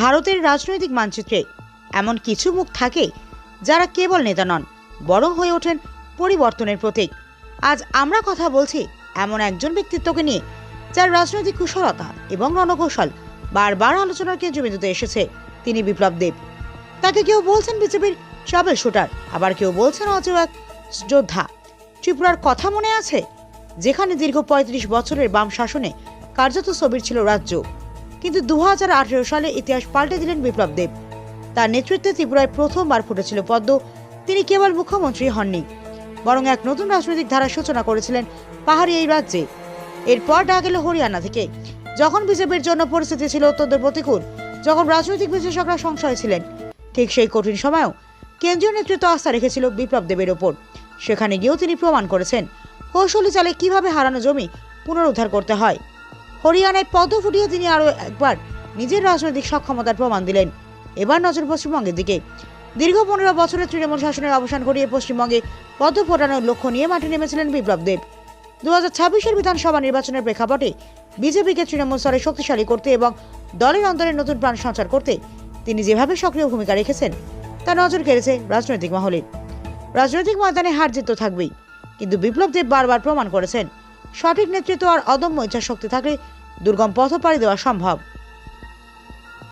ভারতের রাজনৈতিক মানচিত্রে এমন কিছু মুখ থাকে যারা কেবল নেতা নন, বরং হয়ে ওঠেন পরিবর্তনের প্রতীক। আজ আমরা কথা বলছি এমন একজন ব্যক্তিত্বকে নিয়ে, যার রাজনৈতিক কুশলতা এবং রণকৌশল বারবার আলোচনার কেন্দ্রবিন্দুতে এসেছে। তিনি বিপ্লব দেব। তাকে কেউ বলছেন বিজেপির ট্রাভেল শুটার, আবার কেউ বলছেন অজেয় এক যোদ্ধা। ত্রিপুরার কথা মনে আছে, যেখানে দীর্ঘ ৩৫ বছরের বাম শাসনে কার্যত স্থবির ছিল রাজ্য, কিন্তু 2018 সালে ইতিহাস পাল্টে দিলেন বিপ্লব দেব। তার নেতৃত্বে ত্রিপুরায় প্রথমবার ফুটেছিল পদ্ম। তিনি কেবল মুখ্যমন্ত্রী হননি, বরং এক নতুন রাজনৈতিক ধারার সূচনা করেছিলেন পাহাড়ি এই রাজ্যে। এরপর ডাক এলো হরিয়ানা থেকে, যখন বিজেপির জন্য পরিস্থিতি ছিল অত্যন্ত প্রতিকূল, যখন রাজনৈতিক বিশ্লেষকরা সংশয়ে ছিলেন। ঠিক সেই কঠিন সময়েও কেন্দ্রীয় নেতৃত্ব আস্থা রেখেছিল বিপ্লব দেবের ওপর। সেখানে গিয়েও তিনি প্রমাণ করেছেন কৌশলী চালে কিভাবে হারানো জমি পুনরুদ্ধার করতে হয়। হরিয়ানায় পদ্ম ফুটিয়ে তিনি আরও একবার নিজের রাজনৈতিক সক্ষমতার প্রমাণ দিলেন। এবার নজর পশ্চিমবঙ্গের দিকে। দীর্ঘ 15 বছরের তৃণমূল শাসনের অবসান ঘটিয়ে পশ্চিমবঙ্গে পদ্ম ফোটানোর লক্ষ্য নিয়ে মাঠে নেমেছিলেন বিপ্লব দেব। 2026-এর বিধানসভা নির্বাচনের প্রেক্ষাপটে বিজেপিকে তৃণমূল স্তরে শক্তিশালী করতে এবং দলের অন্তরে নতুন প্রাণ সঞ্চার করতে তিনি যেভাবে সক্রিয় ভূমিকা রেখেছেন, তা নজর কেড়েছে রাজনৈতিক মহলে। রাজনৈতিক ময়দানে হার জিত তো থাকবেই, কিন্তু বিপ্লব দেব বারবার প্রমাণ করেছেন সঠিক নেতৃত্ব আর অদম্য ইচ্ছাশক্তি থাকলে দুর্গম পথ পাড়ি দেওয়া সম্ভব।